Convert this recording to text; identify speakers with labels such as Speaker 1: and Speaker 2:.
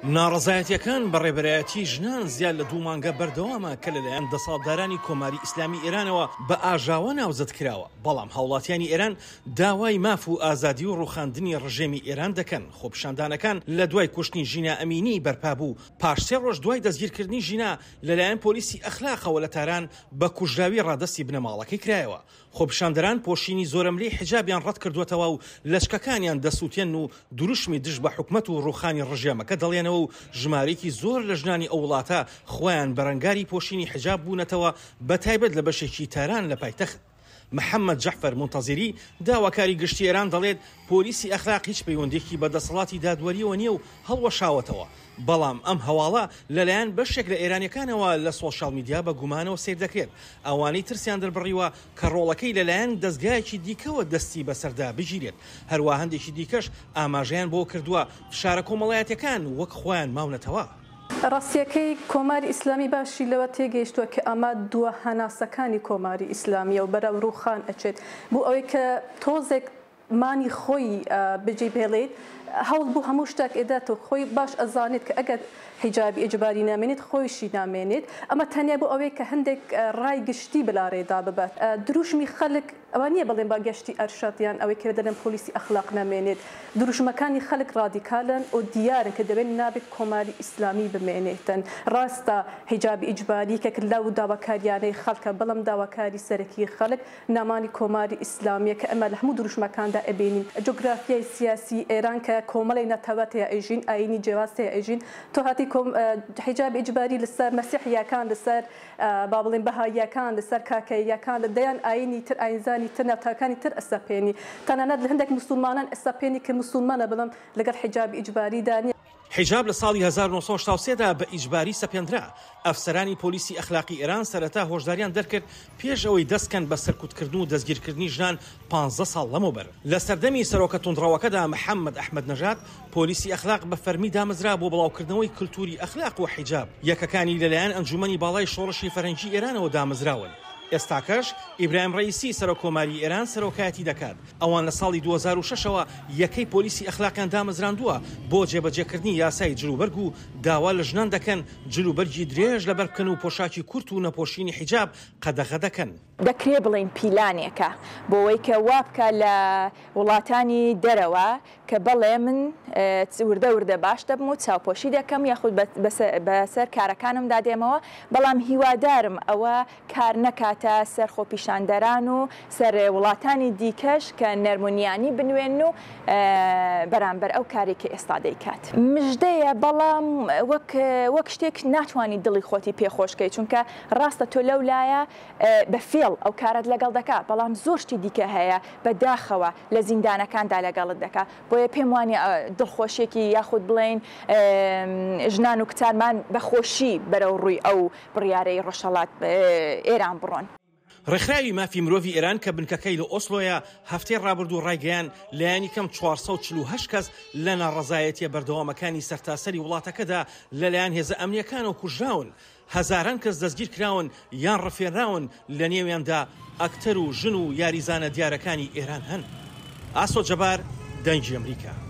Speaker 1: ناڕەزایەتیەکان بەڕێبەرایەتی ژنان زیاد لە 2 مانگە بەردەوامە کە لەلایەن دەسەڵاتدارانی کۆماری ئیسلامی ئێرانەوە بە ئاژاوە ناوزەت کراوە. بەڵام هاوڵاتیانی ئێران داوای ماف و ئازادی و ڕوخاندنی ڕژێمی ئێران دەکەن. خۆپیشاندانەکان لە دوای کوشتنی ژینا ئەمینی بەرپابوو پاش 3 ڕۆژ دوای دەستگیرکردنی ژینا لەلایەن پۆلیسی ئەخلاقەوە لە تاران بە کوژراوی ڕادەستی بنەماڵەکەی کرایەوە. خۆپیشاندەران پۆشینی زۆرەملەی حیجابیان ڕەت کردوێتەوە و لەچکەکانیان دەسووتێن و دروشمی دژ بە حکومەت و ڕوخانی ڕژێمەکە دەڵێنەوە و ژمارەیەکی زۆر لە ژنانی ئەو وڵاتە خۆیان بەرەنگاری پۆشینی حیجاب بوونەتەوە بەتایبەت لە بەشێکی تاران لە پایتەخت. محەممەد جەحفەر مونتەزیری داواکاری گشتی ئێران دەڵێت پۆلیسی ئەخلاق هیچ پەیوەندێکی بە دەسەڵاتی دادوەریەوە نییە و هەڵوەشاوەتەوە. بەڵام ئەم هەواڵە لەلایەن بەشێک لە ئێرانیەکانەوە لە سۆشال میدیا بە گومانەوە سیر دەکرێت. ئەوانەی ترسیان دەربڕیوە کە ڕۆڵەکەی لەلایەن دەستگایەکی دیکەوە دەستی بەسەردا بگیرێت. هەروە هەندێکی دیکەش ئاماژەیان بۆ کردووە فشارە کۆمەڵایەتەکان وەک خۆیان ماونەتەوە.
Speaker 2: ڕاستیەکەی کۆماری ئیسلامی باشی لەوە تێگەیشتووە کە ئەمە دووە هەناسەکانی کۆماری ئیسلامیە و بەرەو ڕووخان ئەچێت بۆ ئەوەی کە تۆزێک مانی خۆی بجێ بێڵێت هەوڵ بوو هەموو شتێک ئێداتەوە خۆی باش ئەزانێت کە ئەگەر حیجابی ئیجباری نامێنێت خۆیشی نامێنێت. ئەمە تەنیا بۆ ئەوەی کە هەندێک ڕای گشتی بەلاڕێدا ببات. دروشمی خەڵک ئەوە نییە بڵێن با گەشتی ئەرشادیان ئەوەی کە دەڵێن پۆلیسی ئەخلاق نامێنێت. دروشمەکانی خەڵک ڕادیکالن و دیارن کە دەبێت نابێت کۆماری ئیسلامی بمێنێتن. ڕاستە حیجابی ئیجباری کە لەو داواکاریانەی خەڵکە بەڵام داواکاری سەرەکی خەڵک نامانی کۆماری ئیسلامیە کە ئەمە لە هەموو دروشمەکاندا ئەبینین. جۆگرافیای سیاسی ئێران کە کۆمەڵی نەتەوەتەیە ئەیژین ئاینی جیاوازەیە ئەیژین تۆ هاتی حیجاب ئیجباری لەسەر مەسیحیەکان لەسەر با بڵێن بەهاییەکان لەسەر کاکەیەکان لە دەیان ئاینی تر ئاینزانی تر نەتاکانی تر ئەسەپێنی تەنانەت لە هەندێک موسڵمانان ئەسەپێنی کە موسڵمانە بڵم لەگەڵ حیجاب ئیجباری دانی.
Speaker 1: حیجاب لە ساڵی 1970دا بە ئیجباری سەپێنرا. ئەفسەرانی پۆلیسی ئەخلاقی ئێران سەرەتا هۆشداریان دەرکرد پێش ئەوەی دەستکەن بە سەرکوتکردن و دەستگیرکردنی ژنان 15 ساڵ لەمەوبەر. لە سەردەمی سەرۆکە توندڕەوەکەدا محەممەد ئەحمەد نەژاد پۆلیسی ئەخلاق بە فەرمی دامەزرا بۆ بڵاوکردنەوەی کللتوری ئەخلاق و حیجاب. یەکەکانی لەلایەن ئەنجومەنی باڵای شۆڕشی فەرەنجی ئێرانەوە دامەزراون. ئێستاکەش ئیبراهیم ڕەئیسی سەرۆکۆماری ئێران سەرۆکایەتی دەکات. ئەوان لە ساڵی 2006ەوە یەکەی پۆلیسی ئەخلاقیان دامەزراندووە بۆ جێبەجێکردنی یاسای جلوبەرگ و داوا لە ژنان دەکەن جلوبەرگی درێژ لەبەر بکەن و پۆشاکی کورت و نەپۆشینی حیجاب قەدەغە دەکەن.
Speaker 3: دەکرێت بڵین پیلانێکە بۆەوەی کە وا بکە لە وڵاتانی دەرەوە کە بەڵێ من وردە وردە باش دەبم و چاوپۆشی دەکەم یاخود بەسەر کارەکانم دادێمەوە. بەڵام هیوادارم ئەوە کار نەکاتە سەر خۆپیشاندەران و سەر وڵاتانی دیکەش کە نەرمونیانی بنوێن و بەرامبەر ئەو کارێکی ئێستا دەیکات. مژدەیە بەڵام وەک شتێک ناتوانانی دڵی خۆتی پێخۆشکەی چونکە ڕاستە تۆ لەو لایە بە فێڵ ئەو کارت لەگەڵ دەکات بەڵام زۆر شتی دیکە هەیە بەداخەوە لە زیندانەکاندا لەگەڵت دەکات. بۆیە پێم وانە دڵخۆشیێکی یاخود بڵێن ژنان و کچانمان بەخۆشی بەرەو ڕووی ئەو بڕیارەی ڕۆژهەڵات ئێران بڕۆن.
Speaker 1: ڕێکخراوی مافی مرۆڤی ئێران کە بنکەکەی لە ئۆسلۆیە هەفتەی ڕابردوو ڕایگەیان لایەنی کەم 448 کەس لە ناڕەزایەتیە بەردەوامەکانی سەرتاسەری وڵاتەکەدا لەلایەن هێزە ئەمنیەکانەوە کوژراون. هەزاران کەس دەستگیر کراون یان ڕفێنراون لە نێویاندا ئەکتەر و ژن و یاریزانە دیارەکانی ئێران هەن. ئاسۆ جەبار دەنگی ئەمریکا.